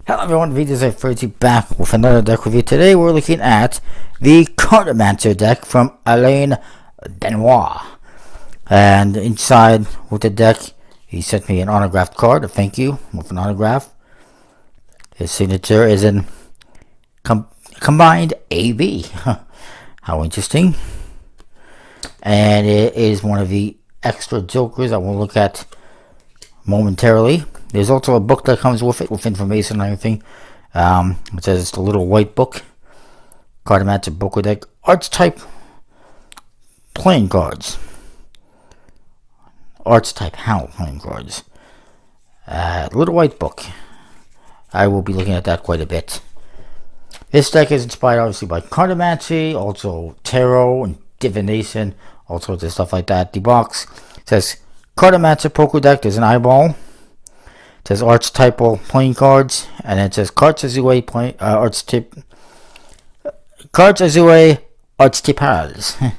Hello everyone, VDZ30 back with another deck review. Today we're looking at the Cartomancer deck from Alain Benoit. And inside with the deck, he sent me an autographed card, a thank you with an autograph. His signature is in combined AB. How interesting. And it is one of the extra jokers I will look at momentarily. There's also a book that comes with it with information and everything. It says it's the little white book. Cartomancer book deck. Archetype playing cards. Archetype how playing cards. Little white book. I will be looking at that quite a bit. This deck is inspired obviously by Cartomancy, also tarot and divination, all sorts of stuff like that. The box says Cartomancer poker deck. There's an eyeball. It says archetypal playing cards, and it says cards Azure cards Azure archetypales.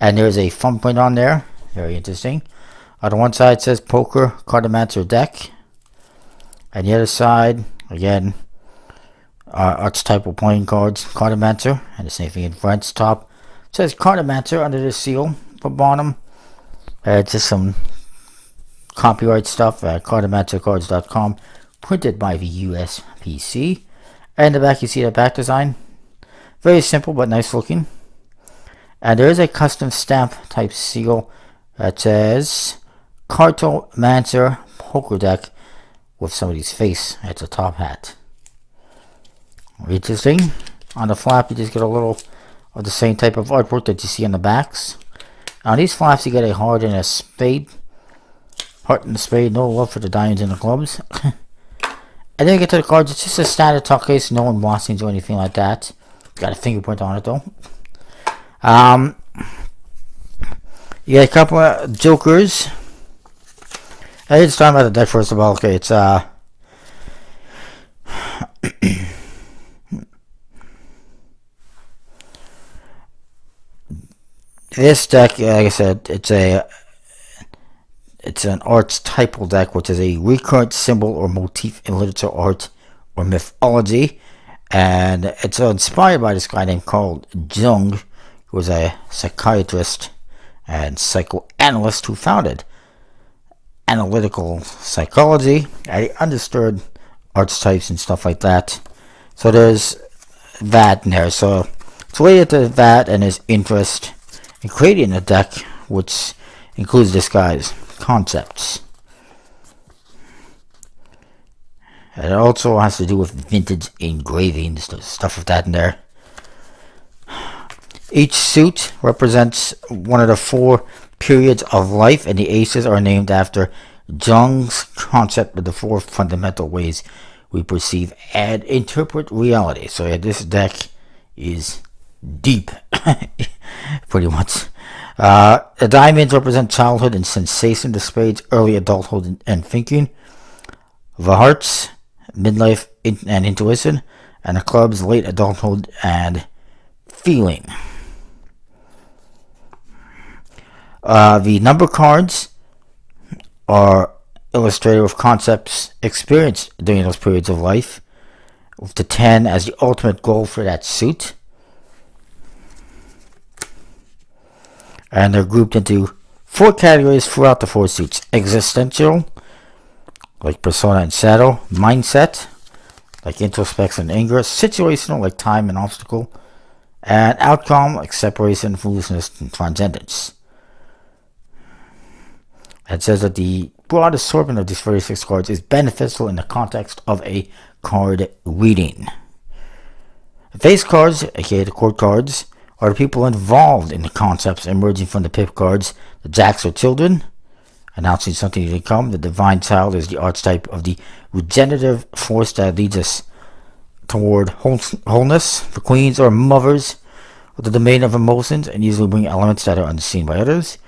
And there's a thumbprint on there. Very interesting. On the one side it says poker Cartomancer deck, and the other side again archetypal playing cards Cartomancer, and the same thing in French. Top it says Cartomancer under the seal. For bottom, it's just some copyright stuff at cartomancercards.com, printed by the USPC. And in the back you see the back design, very simple but nice looking. And there is a custom stamp type seal that says Cartomancer poker deck with somebody's face at the top hat. Interesting. On the flap you just get a little of the same type of artwork that you see on the backs. On these flaps you get a heart and a spade. Heart and the spade, no love for the diamonds and the clubs. And then you get to the cards. It's just a standard tuck case, no embossings or anything like that. Got a fingerprint on it though. You get a couple of jokers. Let's talk about the deck first of all. Okay, it's this deck, like I said, it's an archetypal deck, which is a recurrent symbol or motif in literature, art, or mythology. And it's inspired by this guy named Carl Jung, who was a psychiatrist and psychoanalyst who founded analytical psychology. I understood archetypes and stuff like that. So there's that in there. So it's related to that and his interest in creating a deck which includes this guy's concepts. And it also has to do with vintage engravings, stuff of that in there. Each suit represents one of the 4 periods of life, and the aces are named after Jung's concept of the 4 fundamental ways we perceive and interpret reality. So yeah, this deck is deep, pretty much. The diamonds represent childhood and sensation. The spades, early adulthood and thinking. The hearts, midlife and intuition. And the clubs, late adulthood and feeling. The number cards are illustrated with concepts experienced during those periods of life, with the 10 as the ultimate goal for that suit. And they're grouped into 4 categories throughout the 4 suits. Existential, like persona and shadow. Mindset, like introspection and anger. Situational, like time and obstacle. And outcome, like separation, foolishness, and transcendence. It says that the broad assortment of these 36 cards is beneficial in the context of a card reading. The face cards, aka the court cards, are the people involved in the concepts emerging from the pip cards. The jacks are children, announcing something to come. The divine child is the archetype of the regenerative force that leads us toward wholeness. The queens are mothers of the domain of emotions and usually bring elements that are unseen by others.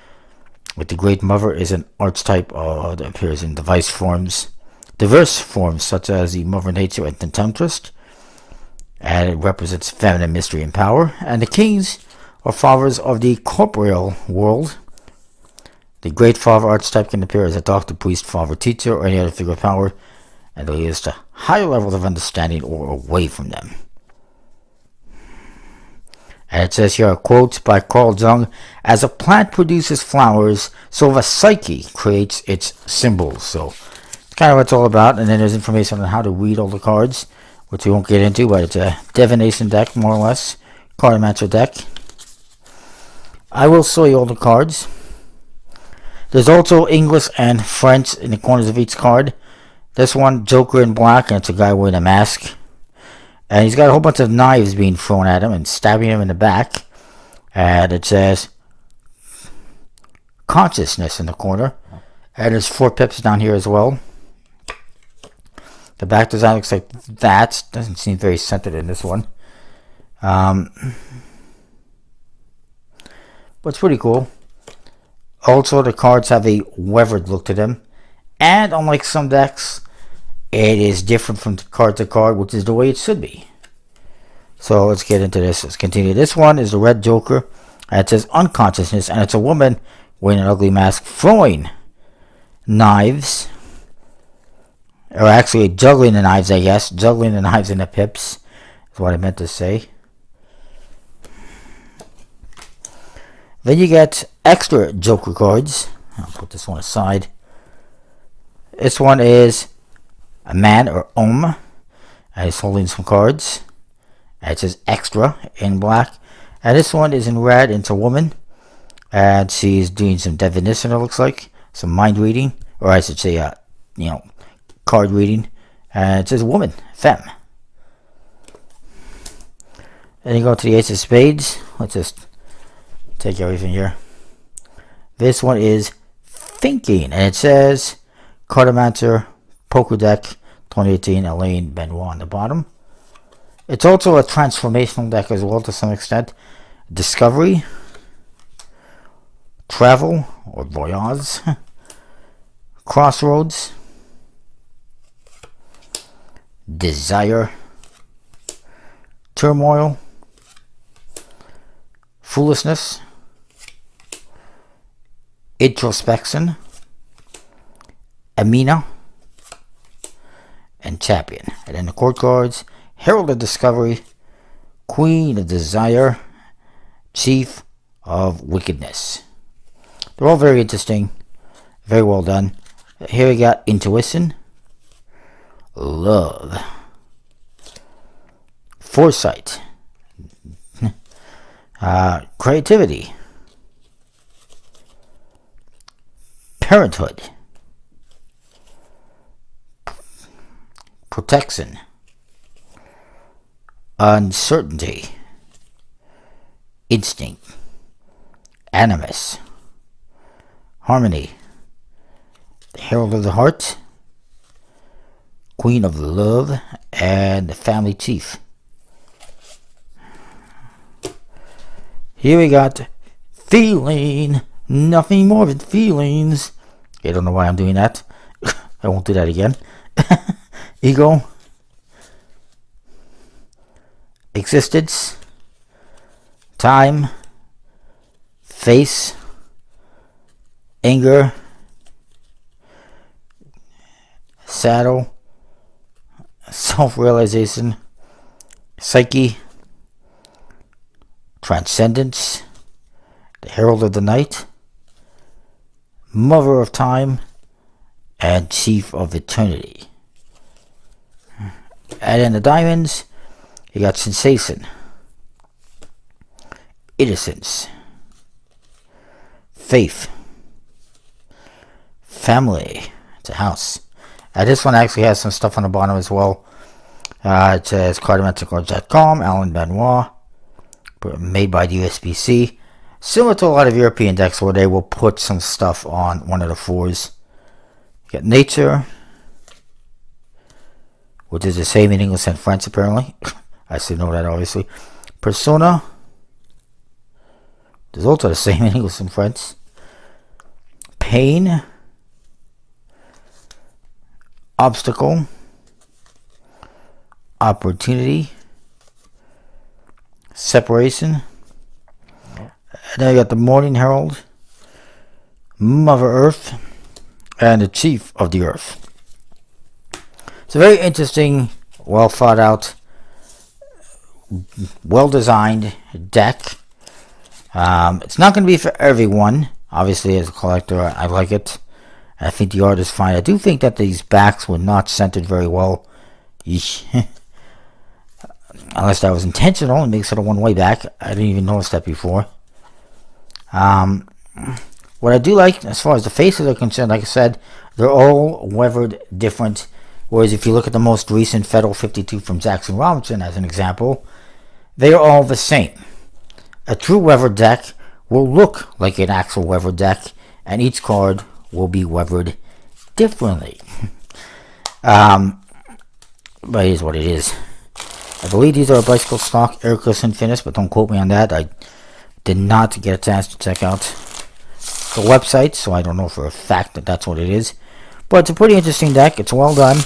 Like the great mother is an archetype that appears in diverse forms such as the mother nature and the temptress. And it represents feminine mystery and power. And the kings are fathers of the corporeal world. The great father archetype can appear as a doctor, priest, father, teacher, or any other figure of power. and they lead us to higher levels of understanding or away from them. And it says here a quote by Carl Jung: as a plant produces flowers, so the psyche creates its symbols. So it's kind of what it's all about. And then there's information on how to read all the cards, which we won't get into, but it's a divination deck, more or less. Cartomancer deck. I will show you all the cards. There's also English and French in the corners of each card. This one, Joker in black, and it's a guy wearing a mask. And he's got a whole bunch of knives being thrown at him and stabbing him in the back. And it says consciousness in the corner. And there's 4 pips down here as well. The back design looks like that. Doesn't seem very centered in this one. But it's pretty cool. Also, the cards have a weathered look to them. And unlike some decks, it is different from card to card, which is the way it should be. So let's get into this. Let's continue. This one is the Red Joker. And it says unconsciousness. And it's a woman wearing an ugly mask throwing knives. Or actually juggling the knives, I guess. Juggling the knives and the pips is what I meant to say. Then you get extra Joker cards. I'll put this one aside. This one is a man, or homme, and he's holding some cards. And it says extra in black. And this one is in red. It's a woman, and she's doing some divination, it looks like. Some mind reading, or I should say, card reading. And it says woman, femme. Then you go to the Ace of Spades. Let's just take everything here. This one is thinking, and it says Cartomancer Poker Deck 2018, Elaine Benoit on the bottom. It's also a transformational deck as well to some extent. Discovery, travel or voyage, crossroads, desire, turmoil, foolishness, introspection, Amina, and champion. And then the court cards: Herald of Discovery, Queen of Desire, Chief of Wickedness. They're all very interesting, very well done. Here we got intuition, love, foresight, creativity, parenthood, protection, uncertainty, instinct, animus, harmony, the Herald of the Heart, Queen of Love, and the Family Chief. Here we got feeling, nothing more than feelings. I don't know why I'm doing that. I won't do that again. Ego, existence, time, face, anger, saddle, self-realization, psyche, transcendence, the Herald of the Night, Mother of Time, and Chief of Eternity. And in the diamonds, you got sensation, innocence, faith, family. It's a house. This one actually has some stuff on the bottom as well. It says Cartomancer.com, Alan Benoit, made by the USBC. Similar to a lot of European decks where they will put some stuff on one of the 4s. You got nature, which is the same in English and French apparently. I should know that obviously. Persona, there's also the same in English and French. Pain, obstacle, opportunity, separation. And then you got the Morning Herald, Mother Earth, and the Chief of the Earth. It's a very interesting, well thought out, well designed deck. It's not going to be for everyone. Obviously, as a collector, I like it. I think the art is fine. I do think that these backs were not centered very well. Unless that was intentional and makes it a one-way back. I didn't even notice that before. What I do like, as far as the faces are concerned, like I said, they're all weathered different. Whereas if you look at the most recent Federal 52 from Jackson Robinson, as an example, they are all the same. A true weathered deck will look like an actual weathered deck, and each card will be weathered differently. But it is what it is. I believe these are bicycle stock Aircus Infinis, but don't quote me on that. I did not get a chance to check out the website, so I don't know for a fact that that's what it is. But it's a pretty interesting deck. It's well done.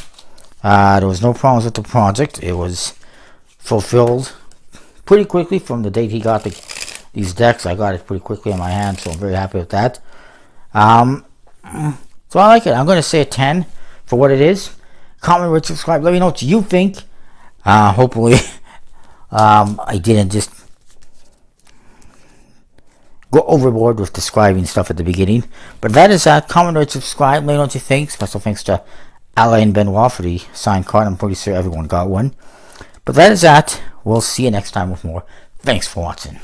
There was no problems with the project. It was fulfilled pretty quickly from the date he got these decks. I got it pretty quickly in my hand, so I'm very happy with that. So I like it. I'm going to say a 10 for what it is. Comment, rate, subscribe. Let me know what you think. Hopefully, I didn't just go overboard with describing stuff at the beginning. But that is that. Comment, rate, subscribe. Let me know what you think. Special thanks to Alain Benoit for the signed card. I'm pretty sure everyone got one. But that is that. We'll see you next time with more. Thanks for watching.